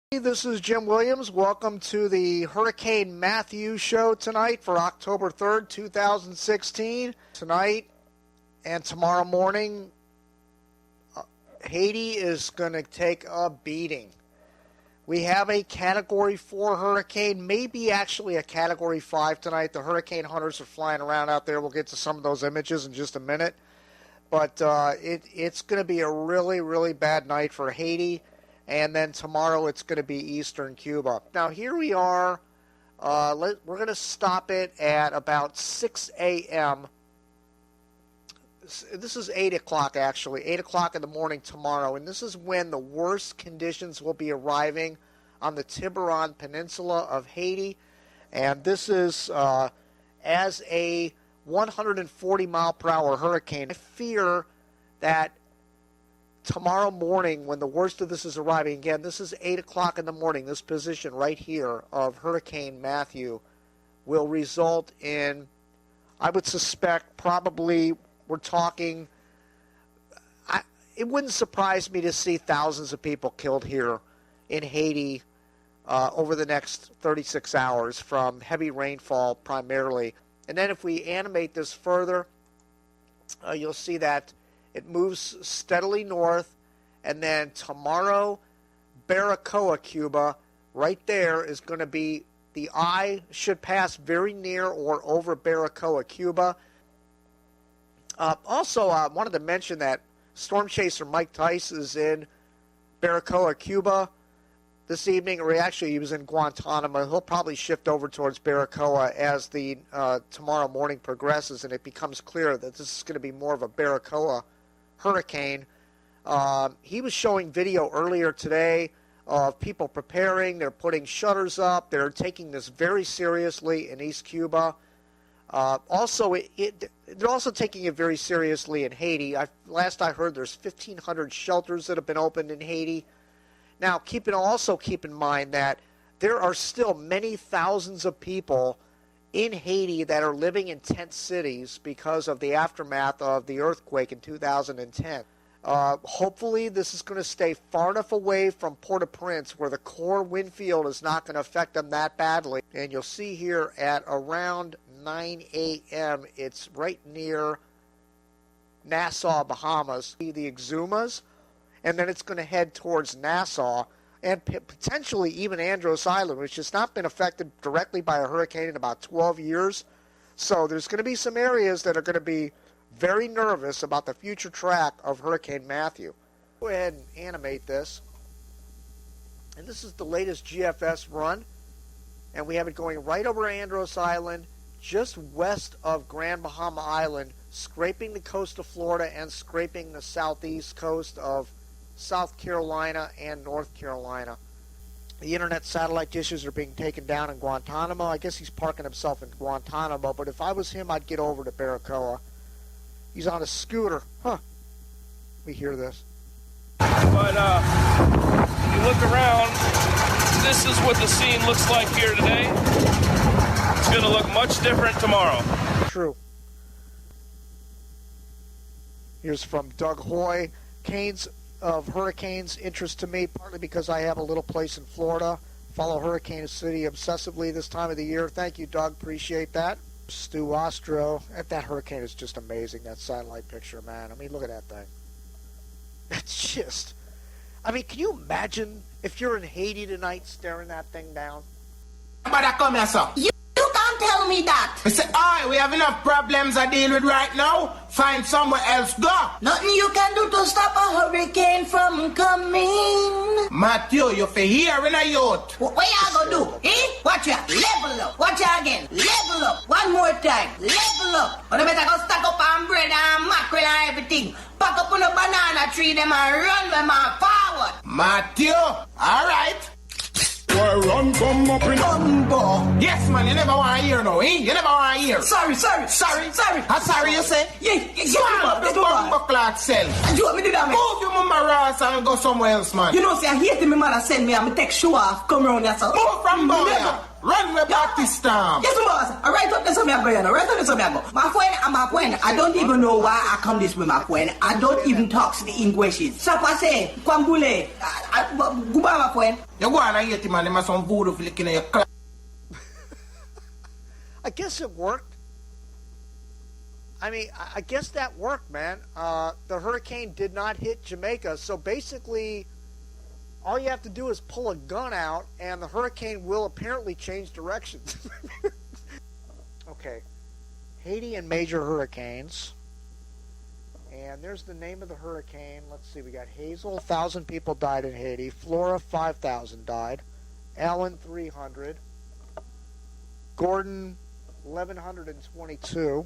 This is Jim Williams. Welcome to the Hurricane Matthew show tonight for October 3rd, 2016. Tonight and tomorrow morning, Haiti is going to take a beating. We have a Category 4 hurricane, maybe actually a Category 5 tonight. The hurricane hunters are flying around out there. We'll get to some of those images in just a minute. But it's going to be a really, really bad night for Haiti. And then tomorrow it's going to be eastern Cuba. Now here we are. We're going to stop it at about 6 a.m. This is 8 o'clock actually, 8 o'clock in the morning tomorrow. And this is when the worst conditions will be arriving on the Tiburon Peninsula of Haiti. And this is as a 140-mile-per-hour hurricane. I fear that tomorrow morning, when the worst of this is arriving, again, this is 8 o'clock in the morning, this position right here of Hurricane Matthew will result in, I would suspect, probably, we're talking, it wouldn't surprise me to see thousands of people killed here in Haiti over the next 36 hours from heavy rainfall primarily. And then if we animate this further, you'll see that it moves steadily north, and then tomorrow, Baracoa, Cuba, right there is going to be, the eye should pass very near or over Baracoa, Cuba. Also, I wanted to mention that Storm Chaser Mike Tice is in Baracoa, Cuba this evening, or actually he was in Guantanamo. He'll probably shift over towards Baracoa as the tomorrow morning progresses, and it becomes clear that this is going to be more of a Baracoa hurricane. He was showing video earlier today of people preparing. They're putting shutters up. They're taking this very seriously in East Cuba. Also, they're also taking it very seriously in Haiti. Last I heard, there's 1,500 shelters that have been opened in Haiti. Now, also keep in mind that there are still many thousands of people in Haiti that are living in tent cities because of the aftermath of the earthquake in 2010. Hopefully this is going to stay far enough away from Port-au-Prince where the core wind field is not going to affect them that badly. And you'll see here at around 9 a.m. it's right near Nassau, Bahamas. The Exumas, and then it's going to head towards Nassau and potentially even Andros Island, which has not been affected directly by a hurricane in about 12 years. So there's going to be some areas that are going to be very nervous about the future track of Hurricane Matthew. Go ahead and animate this. And this is the latest GFS run. And we have it going right over Andros Island, just west of Grand Bahama Island, scraping the coast of Florida and scraping the southeast coast of South Carolina and North Carolina. The internet satellite dishes are being taken down in Guantanamo. I guess he's parking himself in Guantanamo, but if I was him, I'd get over to Baracoa. He's on a scooter. Huh. We hear this. But if you look around, this is what the scene looks like here today. It's going to look much different tomorrow. True. Here's from Doug Hoy. Canes of hurricanes interest to me, partly because I have a little place in Florida. Follow Hurricane City obsessively this time of the year. Thank you, Doug. Appreciate that. Stu Ostro. That hurricane is just amazing, that satellite picture, man. I mean, look at that thing. It's just... I mean, can you imagine if you're in Haiti tonight staring that thing down? But come here, sir. You can't tell me that. I say, we have enough problems to deal with right now. Find somewhere else go. Nothing you can do to stop a hurricane from coming. Matthew, you for here in a yacht. What you gonna do? Watch ya. Level up. Watch ya again. Level up. One more time. Level up. But I better go stack up on bread and mackerel and everything. Pack up on a banana tree them and run them on forward. Matthew, all right. Why run come up in Bumbo. Yes, man, you never want to hear no, You never want to hear. Sorry. How sorry you say? Yeah, Swallow the bumbo clock cell. You want me to do that, man? Move your mama Ross and go somewhere else, man. You know, say I hate me, man, send me, I'm take show off, come around here, so. Move from Boya. Run me back this storm. Yes, boss. All right, up this my friend. All right, up this my friend. I don't even know why I come this way, my friend. I don't even talk the English. Sapa say, Kwambule. Goodbye, my friend. You go on and eat him and them some voodoo flicking in your clap. I guess it worked. I mean, I guess that worked, man. The hurricane did not hit Jamaica, so basically all you have to do is pull a gun out, and the hurricane will apparently change directions. Okay. Haiti and major hurricanes. And there's the name of the hurricane. Let's see, we got Hazel, 1,000 people died in Haiti. Flora, 5,000 died. Allen, 300. Gordon, 1,122.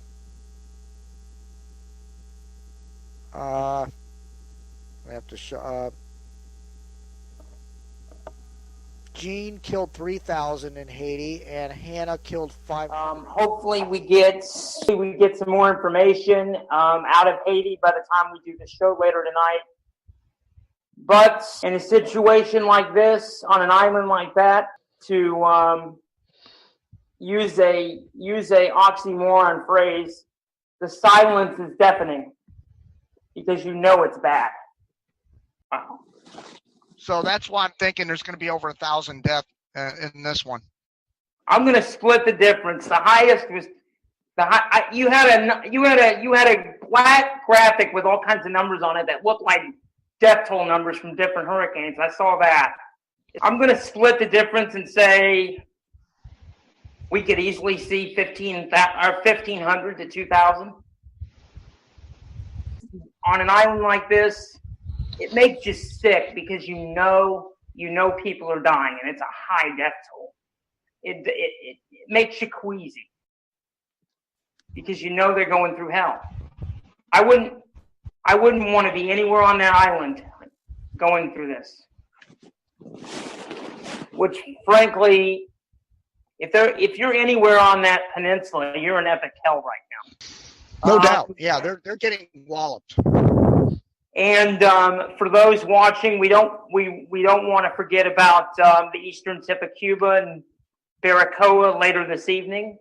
We have to show... Jean killed 3,000 in Haiti, and Hannah killed 500. Hopefully we get some more information out of Haiti by the time we do the show later tonight. But in a situation like this, on an island like that, to use a oxymoron phrase, the silence is deafening because you know it's bad. Wow. So that's why I'm thinking there's going to be over 1,000 deaths in this one. I'm going to split the difference. The highest was you had a black graphic with all kinds of numbers on it that looked like death toll numbers from different hurricanes. I saw that. I'm going to split the difference and say we could easily see 1,500 to 2,000 on an island like this. It makes you sick because you know people are dying and it's a high death toll. It makes you queasy because you know they're going through hell. I wouldn't want to be anywhere on that island going through this. Which, frankly, if you're anywhere on that peninsula, you're in epic hell right now. No doubt. Yeah, they're getting walloped. And for those watching, we don't want to forget about the eastern tip of Cuba and Baracoa later this evening.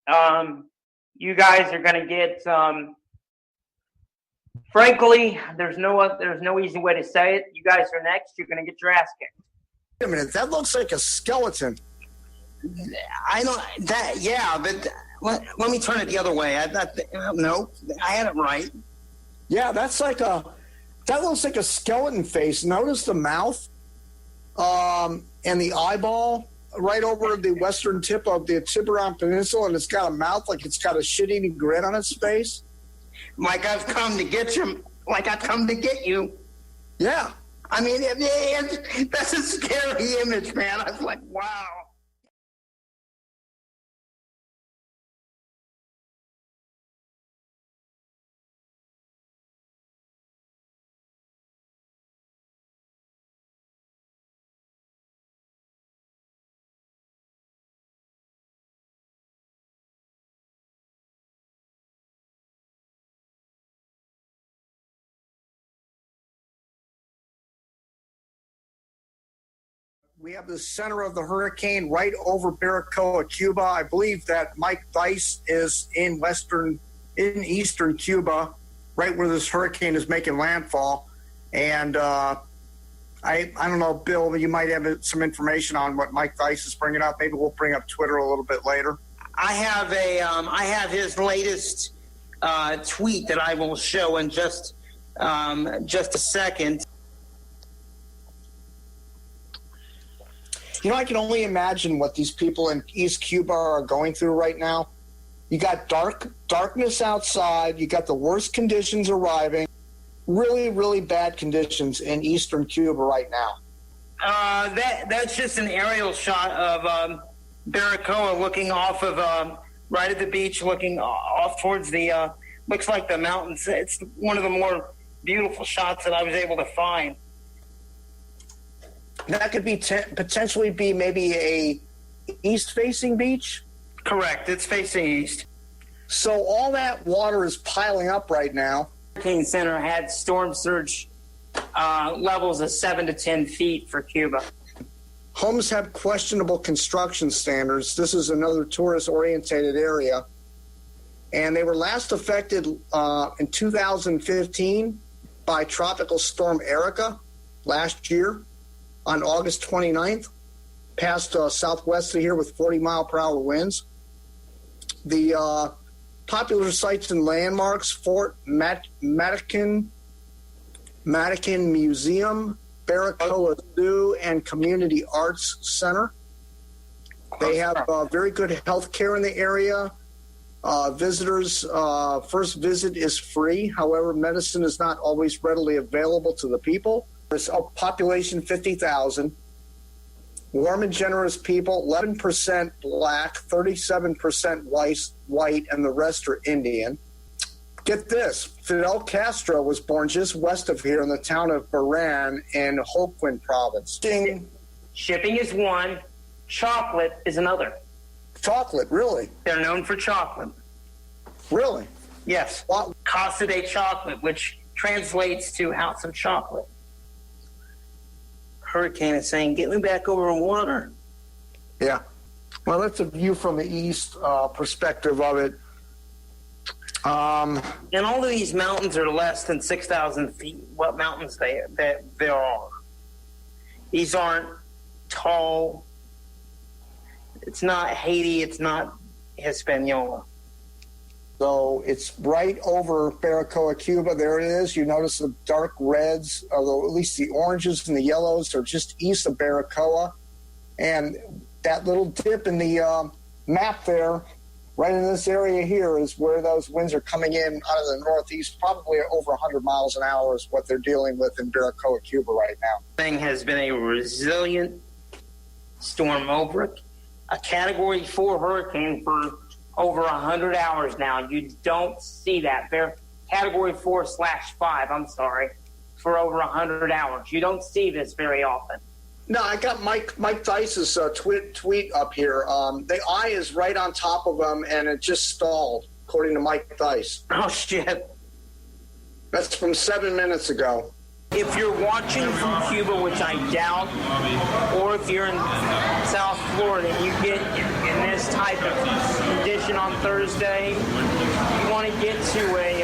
You guys are going to get. Frankly, there's no easy way to say it. You guys are next. You're going to get your ass kicked. Wait a minute, that looks like a skeleton. I don't that yeah, but let me turn it the other way. No, I had it right. Yeah, that looks like a skeleton face. Notice the mouth and the eyeball right over the western tip of the Tiburon Peninsula, and it's got a mouth like it's got a shit-eating grin on its face. Like I've come to get you. Like I've come to get you. Yeah. I mean, that's a scary image, man. I was like, wow. We have the center of the hurricane right over Baracoa, Cuba. I believe that Mike Dice is in eastern Cuba, right where this hurricane is making landfall. And I don't know, Bill, you might have some information on what Mike Dice is bringing up. Maybe we'll bring up Twitter a little bit later. I have his latest tweet that I will show in just a second. You know, I can only imagine what these people in East Cuba are going through right now. You got darkness outside. You got the worst conditions arriving. Really, really bad conditions in eastern Cuba right now. That's just an aerial shot of Baracoa looking off of right at the beach, looking off towards the looks like the mountains. It's one of the more beautiful shots that I was able to find. That could be potentially be maybe a east-facing beach? Correct. It's facing east. So all that water is piling up right now. Hurricane Center had storm surge levels of 7 to 10 feet for Cuba. Homes have questionable construction standards. This is another tourist-oriented area. And they were last affected in 2015 by Tropical Storm Erica last year on August 29th, passed southwest of here with 40-mile-per-hour winds. The popular sites and landmarks, Fort Matakin Museum, Baracoa Zoo, and Community Arts Center. They have very good health care in the area. Visitors' first visit is free. However, medicine is not always readily available to the people. There's a population 50,000. Warm and generous people, 11% black, 37% white, and the rest are Indian. Get this, Fidel Castro was born just west of here in the town of Baran in Holguin province. Shipping is one, chocolate is another. Chocolate, really? They're known for chocolate. Really? Yes. What? Casa de Chocolate, which translates to House of Chocolate. Hurricane is saying, get me back over in water. Yeah. Well, that's a view from the east perspective of it. And all of these mountains are less than 6,000 feet. What mountains there are. These aren't tall. It's not Haiti. It's not Hispaniola. So it's right over Baracoa, Cuba. There it is. You notice the dark reds, although at least the oranges and the yellows are just east of Baracoa. And that little dip in the map there, right in this area here, is where those winds are coming in out of the northeast. Probably over 100 miles an hour is what they're dealing with in Baracoa, Cuba right now. Thing has been a resilient storm over a Category 4 hurricane for over 100 hours now. You don't see that. They're Category 4/5, I'm sorry, for over 100 hours. You don't see this very often. No, I got Mike Dice's tweet up here. The eye is right on top of them, and it just stalled, according to Mike Dice. Oh, shit. That's from 7 minutes ago. If you're watching from Cuba, which I doubt, or if you're in South Florida, you get in this type of condition on Thursday, you want to get to a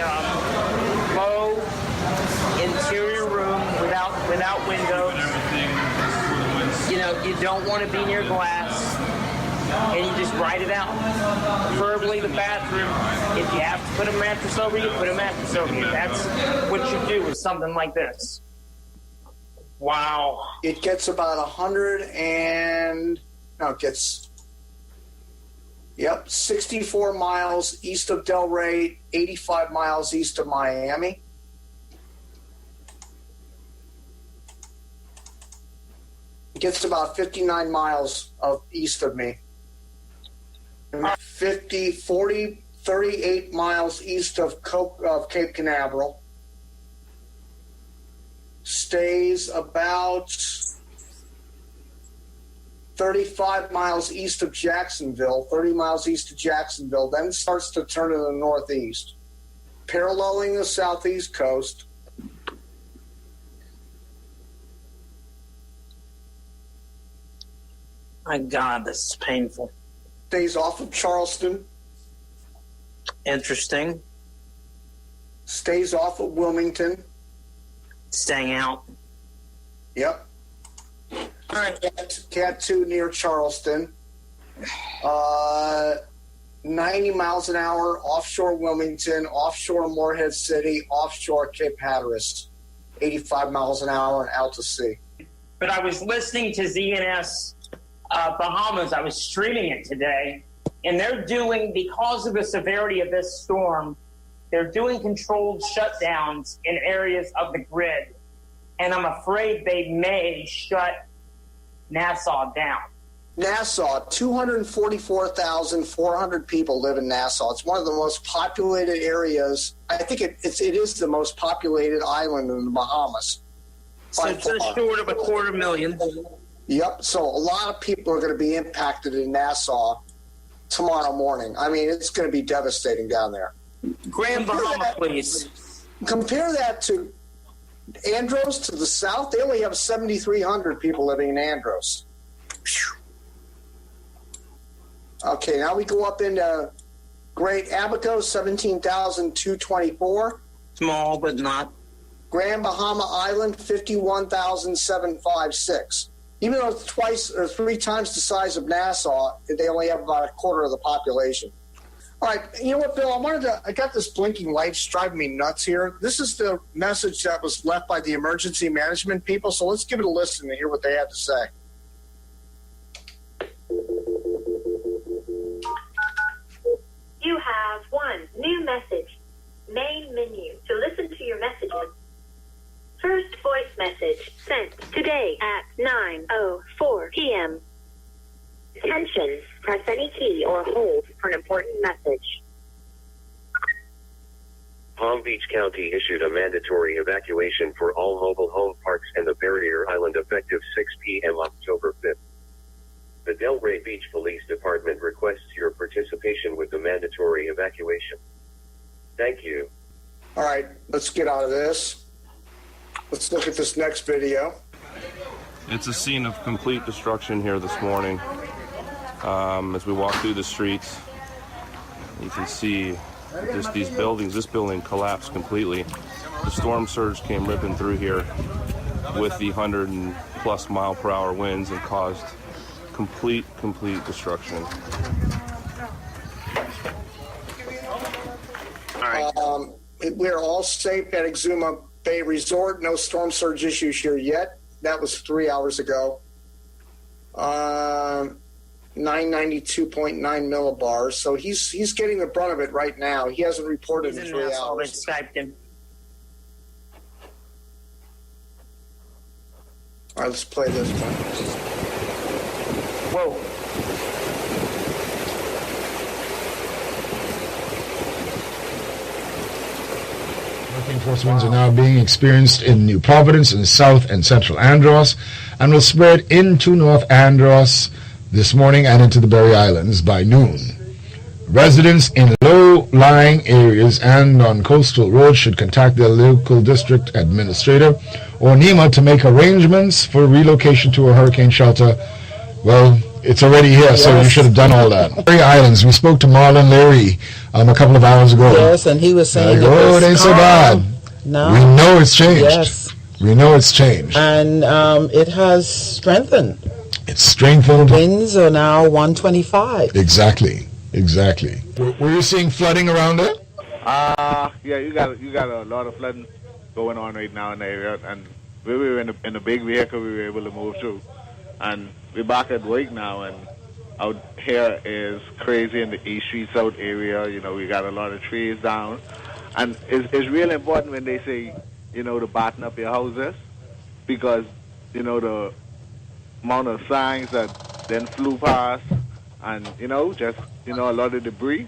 low interior room without windows. You know, you don't want to be near glass, and you just ride it out. Preferably the bathroom. If you have to put a mattress over you, put a mattress over you. That's what you do with something like this. Wow. It gets about 64 miles east of Delray, 85 miles east of Miami. It gets about 59 miles east of me. 38 miles east of Cape Canaveral. Stays about 35 miles east of Jacksonville, 30 miles east of Jacksonville, then starts to turn to the northeast, paralleling the southeast coast. My God, this is painful. Stays off of Charleston. Interesting. Stays off of Wilmington. Staying out. Yep. All right. Cat 2 near Charleston. 90 miles an hour offshore Wilmington, offshore Morehead City, offshore Cape Hatteras. 85 miles an hour and out to sea. But I was listening to ZNS Bahamas. I was streaming it today, and they're doing, because of the severity of this storm, they're doing controlled shutdowns in areas of the grid. And I'm afraid they may shut Nassau down. Nassau, 244,400 people live in Nassau. It's one of the most populated areas. I think it is the most populated island in the Bahamas. So it's just short of 250,000. Yep. So a lot of people are going to be impacted in Nassau tomorrow morning. I mean, it's going to be devastating down there. Grand Bahama, please. Compare that to Andros to the south. They only have 7,300 people living in Andros. Okay, now we go up into Great Abaco, 17,224. Small, but not. Grand Bahama Island, 51,756. Even though it's twice or three times the size of Nassau, they only have about a quarter of the population. All right, you know what, Bill? I got this blinking light. It's driving me nuts here. This is the message that was left by the emergency management people, so let's give it a listen and hear what they have to say. You have one new message. Main menu. To listen to your messages. First voice message sent today at 9:04 p.m. Attention. Press any key or hold for an important message. Palm Beach County issued a mandatory evacuation for all mobile home parks and the Barrier Island effective 6 p.m. October 5th. The Delray Beach Police Department requests your participation with the mandatory evacuation. Thank you. All right, let's get out of this. Let's look at this next video. It's a scene of complete destruction here this morning. As we walk through the streets, you can see just these buildings. This building collapsed completely. The storm surge came ripping through here with the 100+ mile per hour winds and caused complete destruction. We're all safe at Exuma Bay Resort. No storm surge issues here yet. That was 3 hours ago. 992.9 millibars. So he's getting the brunt of it right now. He hasn't reported in 3 hours. Skyped him. All right, let's play this one. Whoa. Hurricane force winds are now being experienced in New Providence in South and Central Andros and will spread into North Andros this morning and into the Berry Islands by noon. Residents in low-lying areas and on coastal roads should contact their local district administrator or NEMA to make arrangements for relocation to a hurricane shelter. Well, it's already here, so you should have done all that. Berry Islands, we spoke to Marlon Leary a couple of hours ago. Yes, and he was saying it ain't so bad. No. We know it's changed. Yes. We know it's changed. And it has strengthened. It's strengthened. The winds are now 125. Exactly. Were you seeing flooding around there? Yeah, you got a lot of flooding going on right now in the area, and we were in a big vehicle we were able to move through, and we're back at work now, and out here is crazy in the East Street South area. You know, we got a lot of trees down, and it's really important when they say, you know, to batten up your houses, because, you know, the amount of signs that then flew past, and, you know, just, you know, a lot of debris.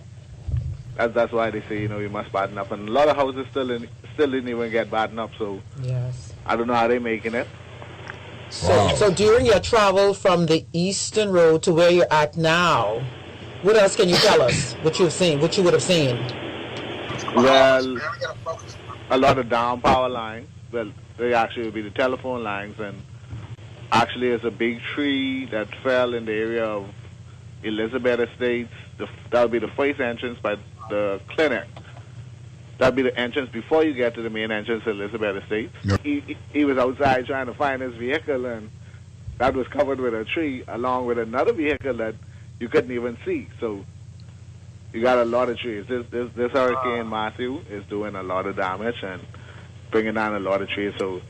That's why they say, you know, you must batten up. And a lot of houses still didn't even get battened up, so yes. I don't know how they're making it. So during your travel from the Eastern Road to where you're at now, what else can you tell us? What you've seen? What you would have seen? Well, a lot of down power lines. Well, they actually would be the telephone lines, and actually there's a big tree that fell in the area of Elizabeth Estates. That would be the first entrance by the clinic. That would be the entrance before you get to the main entrance to Elizabeth Estates. Yep. He was outside trying to find his vehicle, and that was covered with a tree along with another vehicle that you couldn't even see. So you got a lot of trees. This Hurricane Matthew is doing a lot of damage and bringing down a lot of trees. So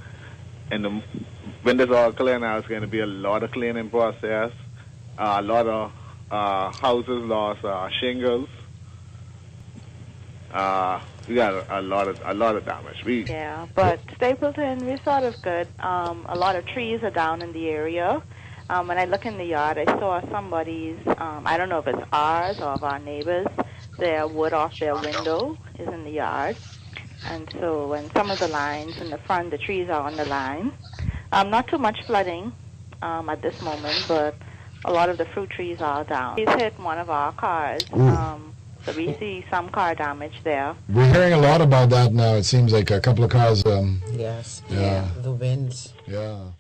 when this all clear now, it's going to be a lot of cleaning process. A lot of houses lost shingles. We got a lot of damage. Yeah, but Stapleton, we're sort of good. A lot of trees are down in the area. When I look in the yard, I saw somebody's, I don't know if it's ours or of our neighbors, their wood off their window is in the yard. And so when some of the lines in the front, the trees are on the line. Not too much flooding at this moment, but a lot of the fruit trees are down. He's hit one of our cars. So we see some car damage there. We're hearing a lot about that now. It seems like a couple of cars. Yes. Yeah. The winds. Yeah.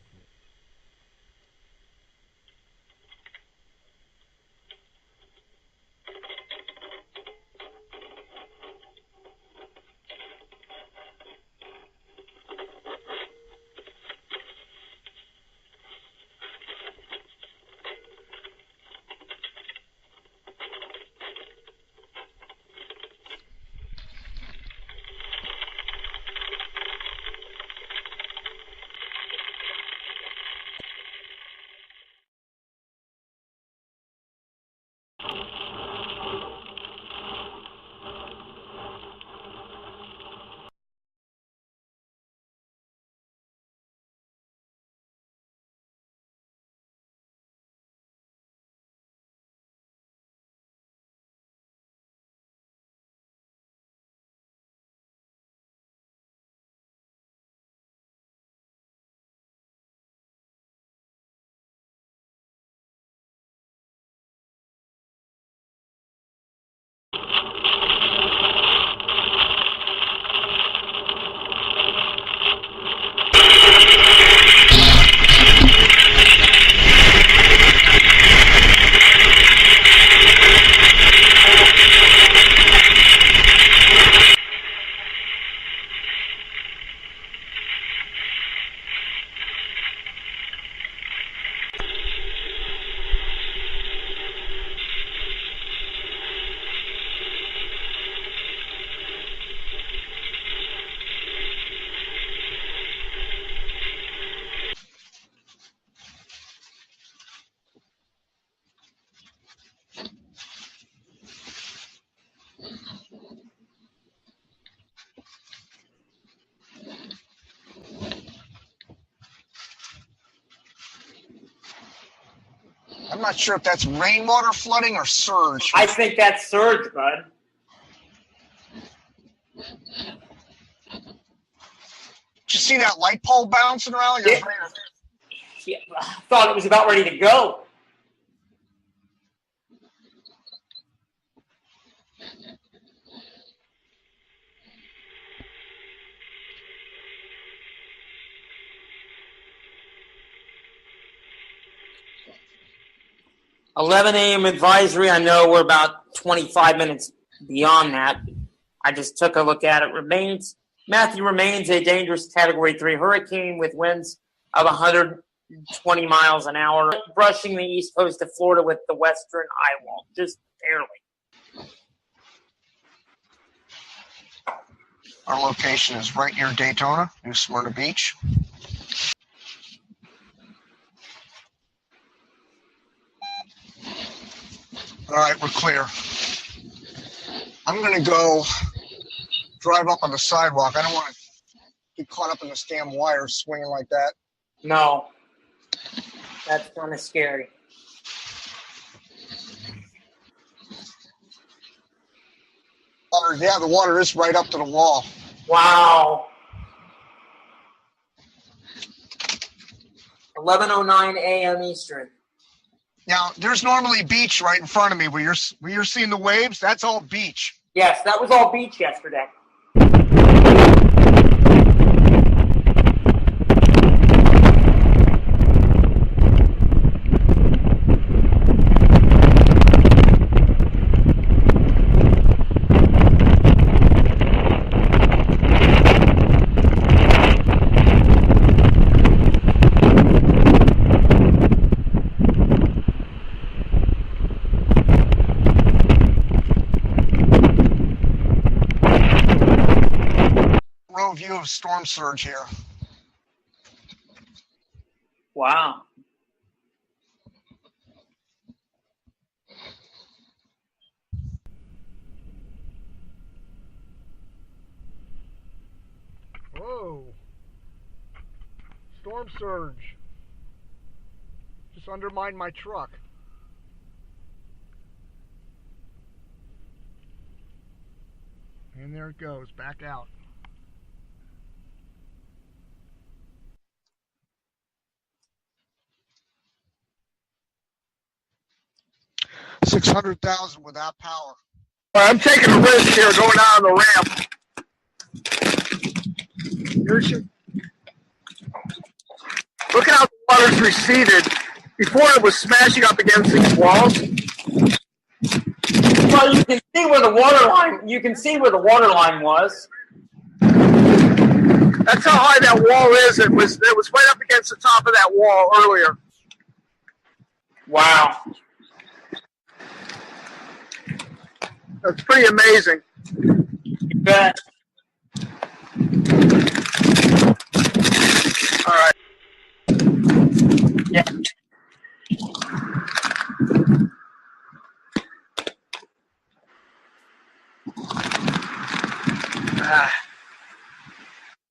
I'm not sure if that's rainwater flooding or surge. I think that's surge, bud. Did you see that light pole bouncing around? Yeah, I thought it was about ready to go. $11 a.m. advisory. I know we're about 25 minutes beyond that. I just took a look at it. Matthew remains a dangerous Category 3 hurricane with winds of 120 miles an hour, brushing the east coast of Florida with the western eye wall, just barely. Our location is right near Daytona, New Smyrna Beach. All right, we're clear. I'm going to go drive up on the sidewalk. I don't want to get caught up in this damn wire swinging like that. No. That's kind of scary. Yeah, the water is right up to the wall. Wow. 11:09 a.m. Eastern. Now, there's normally beach right in front of me where you're seeing the waves. That's all beach. Yes, that was all beach yesterday. View of storm surge here. Wow. Whoa. Storm surge. Just undermined my truck. And there it goes, back out. 600,000 without power. I'm taking a risk here going down the ramp. Look at how the water's receded. Before it was smashing up against these walls. Well, you can see where the water line. You can see where the water line was. That's how high that wall is. It was right up against the top of that wall earlier. Wow. That's pretty amazing. You bet. All right. Yeah.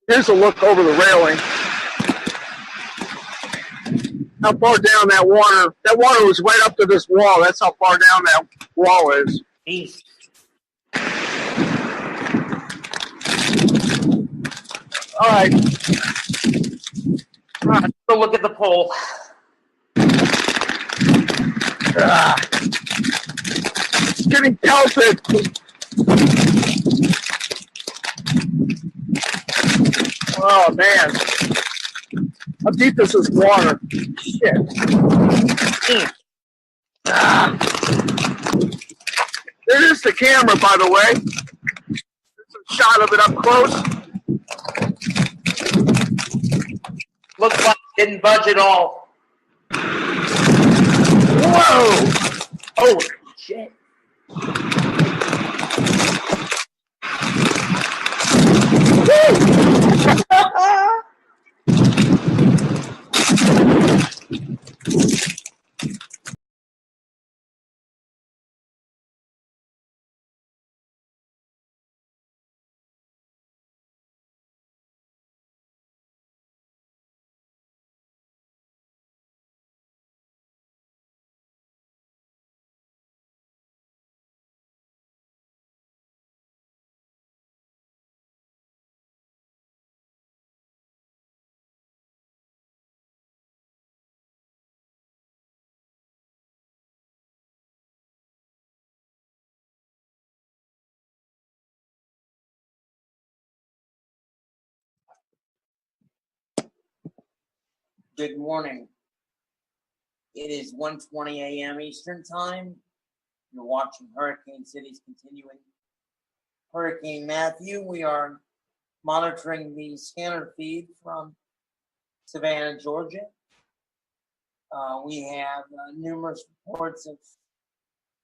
Here's a look over the railing. How far down that water was right up to this wall. That's how far down that wall is. Jeez. All right. All right, go look at the pole. It's getting pelted. Oh, man. How deep is this water? Shit. There is the camera, by the way. There's a shot of it up close. Looks like it didn't budge at all. Whoa! Oh, shit. Good morning. It is 1:20 a.m. Eastern Time. You're watching Hurricane City's continuing Hurricane Matthew. We are monitoring the scanner feed from Savannah, Georgia. We have numerous reports of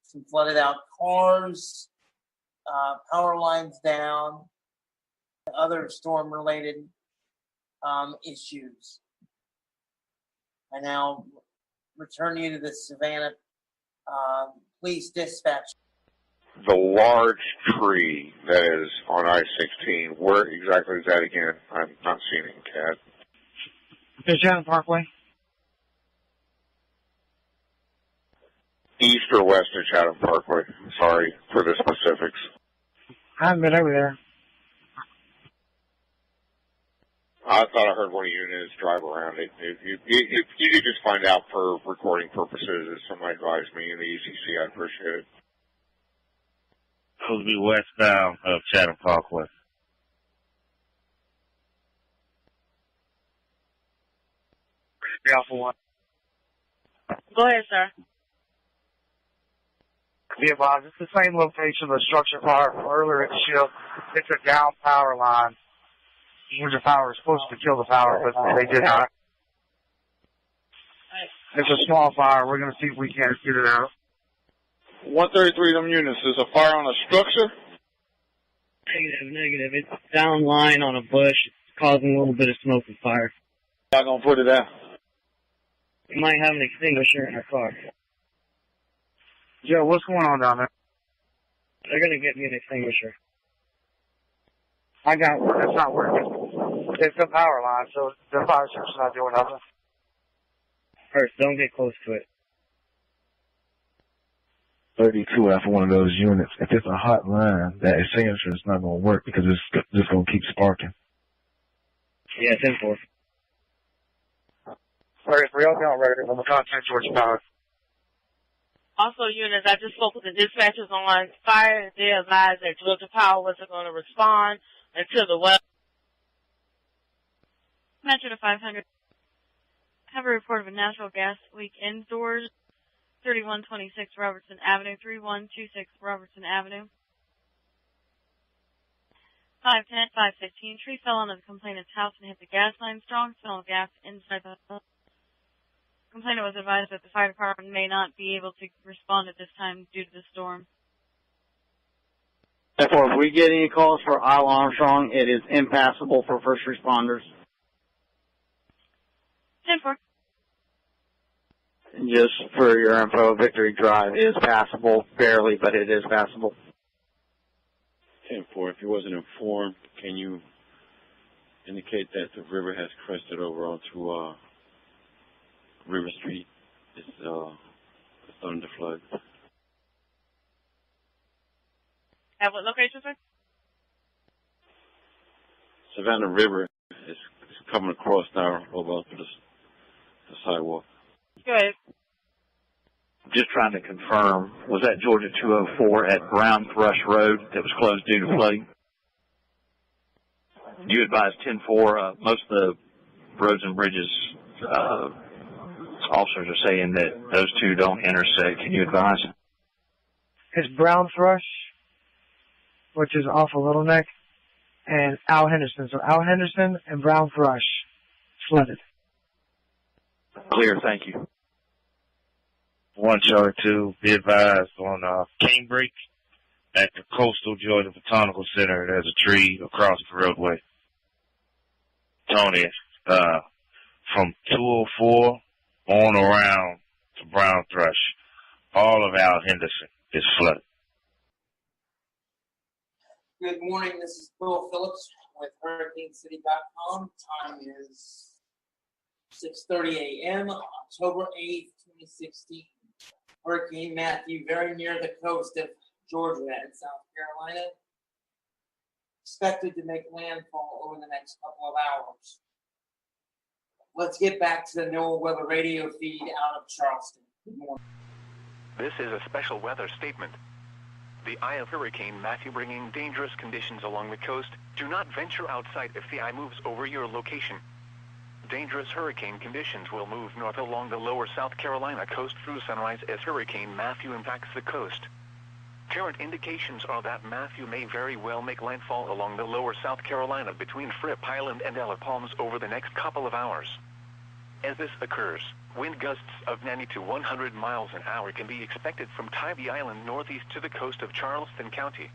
some flooded out cars, power lines down, other storm related issues. I now return you to the Savannah Police Dispatch. The large tree that is on I-16, where exactly is that again? I'm not seeing it in CAD. The Chatham Parkway. East or west of Chatham Parkway? Sorry for the specifics. I haven't been over there. I thought I heard one of you units drive around it. If you could just find out for recording purposes, if somebody advised me in the ECC, I'd appreciate it. Supposed to be westbound of Chatham Parkway. Alpha 1. Go ahead, sir. Be advised, it's the same location of the structure fire from earlier in the shift. It's a down power line. The power is supposed to kill the power, but they did not. It's a small fire. We're going to see if we can't get it out. 133 of them units. There's a fire on a structure? Negative. It's down line on a bush. It's causing a little bit of smoke and fire. How gonna put it out? We might have an extinguisher in our car. Joe, what's going on down there? They're going to get me an extinguisher. I got one. It's not working. It's the power line, so the fire service is not doing nothing. First, don't get close to it. 32 after one of those units. If it's a hot line, that extinguisher is not going to work because it's just going to keep sparking. Yeah, 10-4. 33, I'll be on record. I'm going to contact Georgia Power. Also, units, I just spoke with the dispatchers on fire. They advised that Georgia Power wasn't going to respond until the well. Metro to 500. Have a report of a natural gas leak indoors. 3126 Robertson Avenue, 3126 Robertson Avenue. 510, 515. Tree fell on the complainant's house and hit the gas line. Strong smell of gas inside the house. Complainant was advised that the fire department may not be able to respond at this time due to the storm. Therefore, if we get any calls for Isle Armstrong, it is impassable for first responders. 10-4. Just for your info, Victory Drive is passable, barely, but it is passable. 10-4, if you wasn't informed, can you indicate that the river has crested over onto River Street? It's under flood. At what location, sir? Savannah River is coming across now over onto the sidewalk. Go ahead. Just trying to confirm, was that Georgia 204 at Brown Thrush Road that was closed due to flooding? You advised 10-4, most of the roads and bridges officers are saying that those two don't intersect. Can you advise? It's Brown Thrush, which is off of Little Neck, and Al Henderson. So Al Henderson and Brown Thrush flooded. Clear, thank you. 1 Charter 2, be advised on Cambridge at the Coastal Georgia Botanical Center. There's a tree across the roadway. Tony, from 204 on around to Brown Thrush, all of Al Henderson is flooded. Good morning, this is Bill Phillips with HurricaneCity.com. Time is 6:30 a.m., October 8th, 2016. Hurricane Matthew very near the coast of Georgia and South Carolina. Expected to make landfall over the next couple of hours. Let's get back to the NOAA weather radio feed out of Charleston. Good morning. This is a special weather statement. The eye of Hurricane Matthew bringing dangerous conditions along the coast. Do not venture outside if the eye moves over your location. dangerous hurricane conditions will move north along the lower South Carolina coast through sunrise as Hurricane Matthew impacts the coast. Current indications are that Matthew may very well make landfall along the lower South Carolina between Fripp Island and Ella Palms over the next couple of hours. As this occurs, wind gusts of 90 to 100 miles an hour can be expected from Tybee Island northeast to the coast of Charleston County.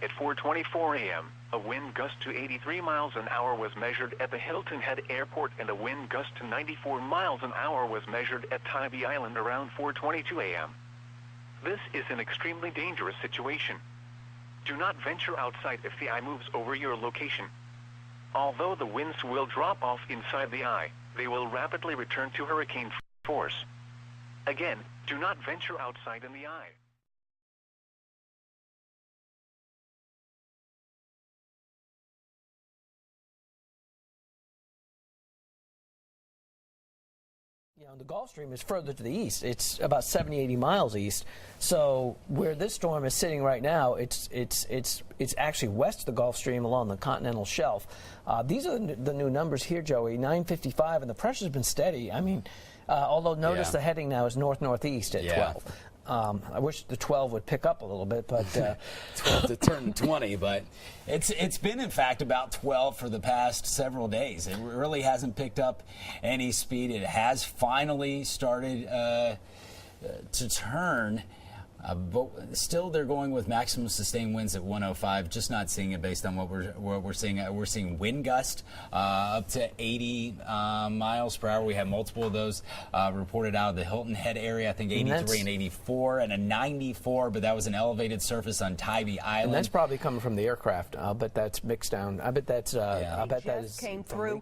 At 4:24 a.m., a wind gust to 83 miles an hour was measured at the Hilton Head Airport, and a wind gust to 94 miles an hour was measured at Tybee Island around 4:22 a.m. This is an extremely dangerous situation. Do not venture outside if the eye moves over your location. Although the winds will drop off inside the eye, they will rapidly return to hurricane force. Again, do not venture outside in the eye. You know, the Gulf Stream is further to the east. It's about 70, 80 miles east. So where this storm is sitting right now, it's actually west of the Gulf Stream along the continental shelf. These are the new numbers here, Joey. 955, and the pressure's been steady. I mean, although notice the heading now is north-northeast at 12. I wish the 12 would pick up a little bit, but 12 to turn 20. But it's been in fact about 12 for the past several days. It really hasn't picked up any speed. It has finally started to turn. But still, they're going with maximum sustained winds at 105. Just not seeing it based on what we're seeing. We're seeing wind gust up to 80 miles per hour. We have multiple of those reported out of the Hilton Head area. I think 83 and 84 and a 94. But that was an elevated surface on Tybee Island. And that's probably coming from the aircraft. I'll bet that's mixed down. I bet that's. I bet that is came through.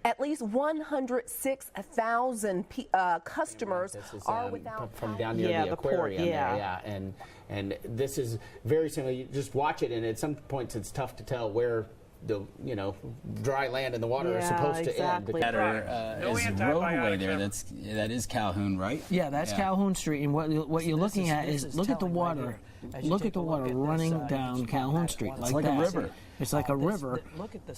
At least 106,000 customers are without from down near the aquarium. And this is very similar. You just watch it, and at some points it's tough to tell where the dry land and the water are supposed to end. That is roadway there. That is Calhoun, right? Yeah, that's Calhoun Street. And what you're looking at is look at the water. Look at the water running down Calhoun Street like that. A river. It's like a river.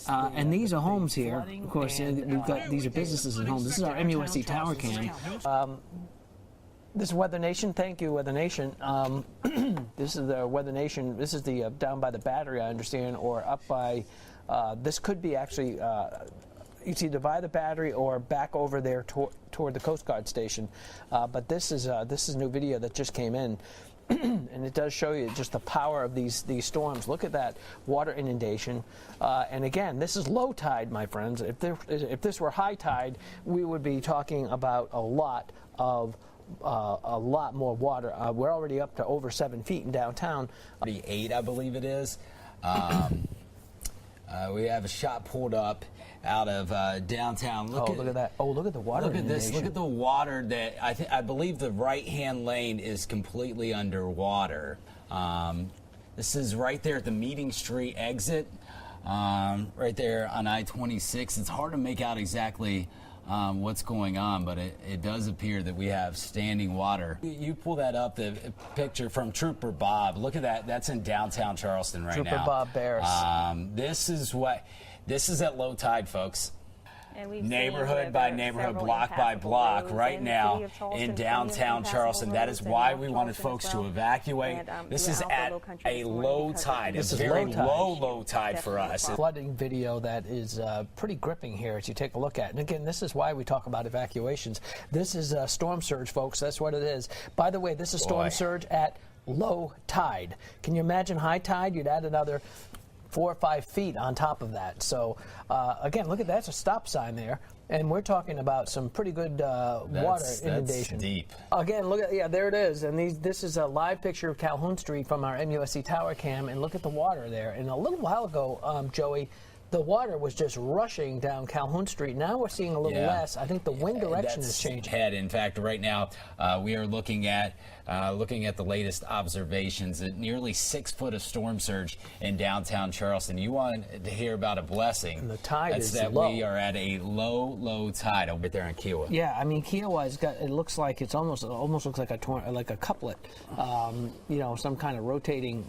And these are homes here. Of course, we've got these are businesses and homes. This is our MUSC Tower Cam. This is Weather Nation. Thank you, Weather Nation. This is the Weather Nation. This is the down by the Battery, I understand, or up by. This could be actually. It's either by the Battery or back over there toward the Coast Guard station. But this is new video that just came in. And it does show you just the power of these storms. Look at that water inundation. And again, this is low tide, my friends. If this were high tide, we would be talking about a lot more water. We're already up to over 7 feet in downtown. 8, I believe it is. We have a shot pulled up out of downtown. Look at that. Oh, look at the water. Look at this. Look at the water that I believe the right-hand lane is completely underwater. This is right there at the Meeting Street exit, right there on I-26. It's hard to make out exactly what's going on, but it does appear that we have standing water. You pull that up, the picture from Trooper Bob. Look at that. That's in downtown Charleston right now. Trooper Bob Bears. This is at low tide, folks. And we've neighborhood by neighborhood, block by block, right now in downtown Charleston. That is why we wanted folks to evacuate. This is at a low tide. It's a very low tide for us. Flooding video that is pretty gripping here as you take a look at it. And again, this is why we talk about evacuations. This is a storm surge, folks. That's what it is. By the way, this is storm surge at low tide. Can you imagine high tide? You'd add another 4 or 5 feet on top of that. So again, look at that's a stop sign there, and we're talking about some pretty good water inundation. That's deep. Again, look at there it is, and this is a live picture of Calhoun Street from our MUSC Tower Cam, and look at the water there. And a little while ago, Joey, the water was just rushing down Calhoun Street. Now we're seeing a little less. I think the wind direction is changing. In fact, right now we are looking at the latest observations at nearly 6 foot of storm surge in downtown Charleston. You want to hear about a blessing? And the tide is that low. We are at a low tide over there in Kiowa. Yeah, I mean Kiowa's got. It looks like it's almost looks like a couplet. Some kind of rotating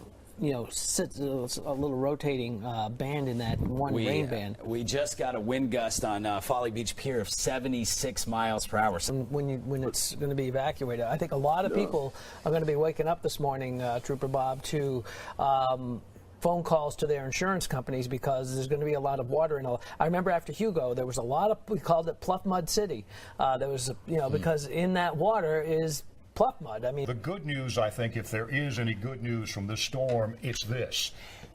sits a little rotating band in that one rain band. We just got a wind gust on Folly Beach Pier of 76 miles per hour. And when it's going to be evacuated, I think a lot of people are going to be waking up this morning, Trooper Bob, to phone calls to their insurance companies because there's going to be a lot of water in it. I remember after Hugo, there was a lot of, we called it Pluff Mud City. There was, because in that water is pluff mud. I mean, the good news, I think, if there is any good news from this storm, it's this.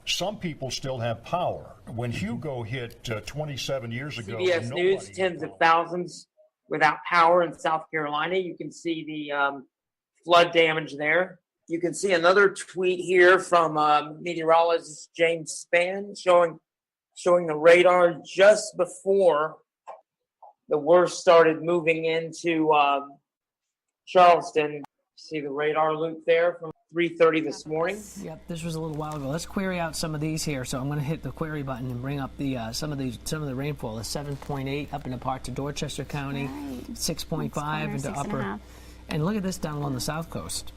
Some people still have power. When Hugo hit 27 years ago, CBS News, tens of thousands without power in South Carolina. You can see the flood damage there. You can see another tweet here from meteorologist James Spann showing the radar just before the worst started moving into Charleston. See the radar loop there from 3:30 this morning. Yep, this was a little while ago. Let's query out some of these here. So I'm going to hit the query button and bring up the some of the rainfall. The 7.8 up into parts of Dorchester County, 6.5 into upper, and look at this down along the south coast.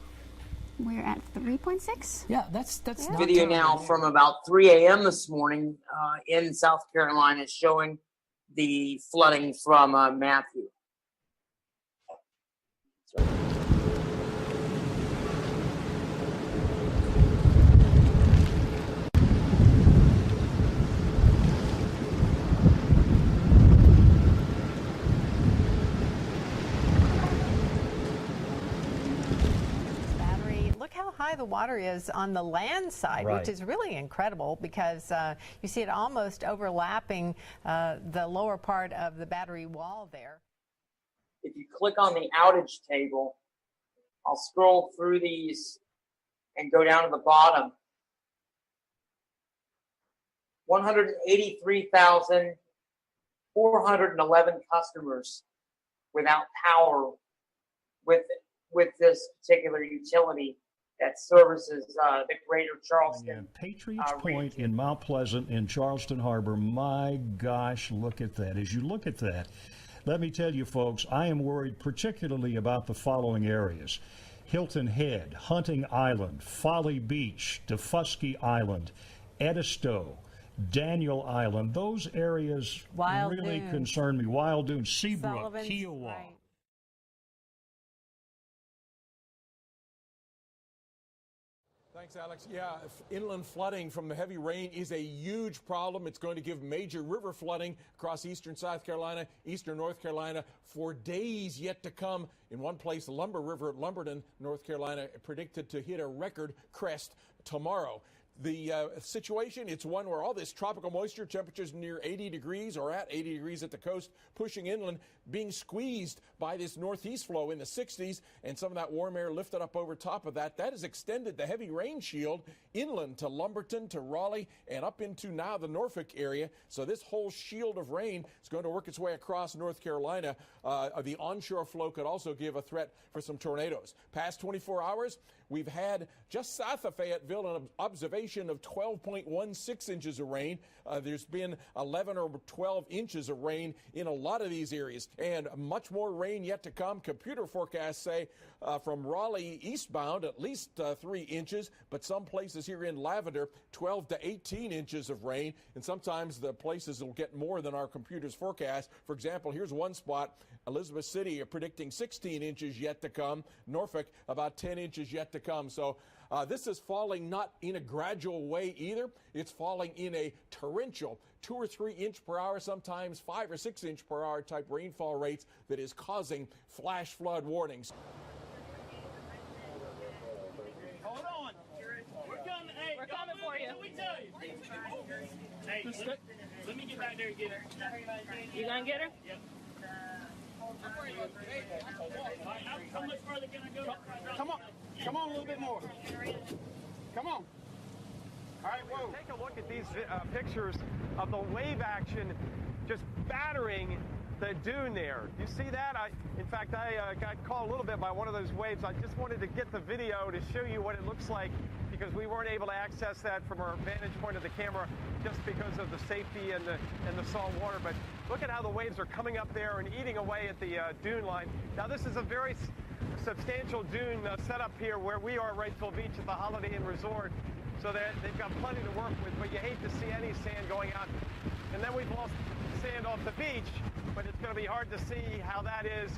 We're at 3.6. Yeah, that's not video now from about 3 a.m. this morning in South Carolina showing the flooding from Matthew. How high the water is on the land side, which is really incredible because you see it almost overlapping the lower part of the battery wall there. If you click on the outage table, I'll scroll through these and go down to the bottom. 183,411 customers without power with this particular utility that services the greater Charleston. Patriots Point in Mount Pleasant in Charleston Harbor. My gosh, look at that. As you look at that, let me tell you, folks, I am worried particularly about the following areas: Hilton Head, Hunting Island, Folly Beach, Defusky Island, Edisto, Daniel Island. Those areas really concern me. Wild Dunes, Seabrook, Kiowa. Right. Thanks, Alex. Yeah, inland flooding from the heavy rain is a huge problem. It's going to give major river flooding across eastern South Carolina, eastern North Carolina for days yet to come. In one place, the Lumber River at Lumberton, North Carolina, predicted to hit a record crest tomorrow. The situation, it's one where all this tropical moisture, temperatures near 80 degrees or at 80 degrees at the coast, pushing inland, being squeezed by this northeast flow in the 60s, and some of that warm air lifted up over top of that. That has extended the heavy rain shield inland to Lumberton, to Raleigh, and up into now the Norfolk area. So this whole shield of rain is going to work its way across North Carolina. The onshore flow could also give a threat for some tornadoes. Past 24 hours, we've had just south of Fayetteville an observation of 12.16 inches of rain. There's been 11 or 12 inches of rain in a lot of these areas, and much more rain yet to come. Computer forecasts say from Raleigh eastbound at least 3 inches, but some places here in Lavender 12 to 18 inches of rain, and sometimes the places will get more than our computers forecast. For example, here's one spot, Elizabeth City, are predicting 16 inches yet to come. Norfolk, about 10 inches yet to come. So this is falling not in a gradual way either. It's falling in a torrential 2 or 3 inch per hour, sometimes 5 or 6 inch per hour type rainfall rates that is causing flash flood warnings. Hold on. We're coming. Hey, we're coming for you. What we tell you? Hey, let me get back there and get her. You gonna get her? Yep. How much further can I go? Come on. Come on a little bit more. Come on. All right, whoa. Take a look at these pictures of the wave action just battering the dune there. You see that? In fact, I got caught a little bit by one of those waves. I just wanted to get the video to show you what it looks like because we weren't able to access that from our vantage point of the camera just because of the safety and the salt water. But look at how the waves are coming up there and eating away at the dune line. Now, this is a very substantial dune setup here where we are at Wrightsville Beach at the Holiday Inn Resort. So they've got plenty to work with, but you hate to see any sand going out. And then we've lost sand off the beach, but it's going to be hard to see how that is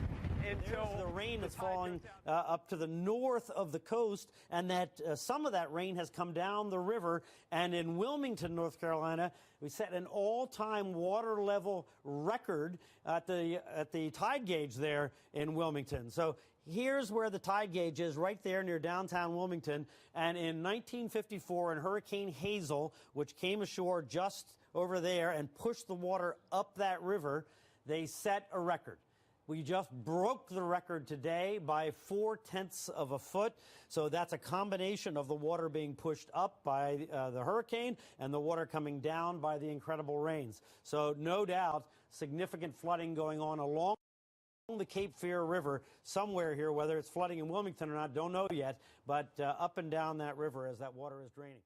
until there's the rain that's falling up to the north of the coast, and that some of that rain has come down the river. And in Wilmington, North Carolina, we set an all-time water level record at the tide gauge there in Wilmington. So here's where the tide gauge is, right there near downtown Wilmington. And in 1954, in Hurricane Hazel, which came ashore just over there and pushed the water up that river, they set a record. We just broke the record today by 0.4 of a foot. So that's a combination of the water being pushed up by the hurricane and the water coming down by the incredible rains. So no doubt, significant flooding going on along the Cape Fear River somewhere here. Whether it's flooding in Wilmington or not, don't know yet, but up and down that river as that water is draining.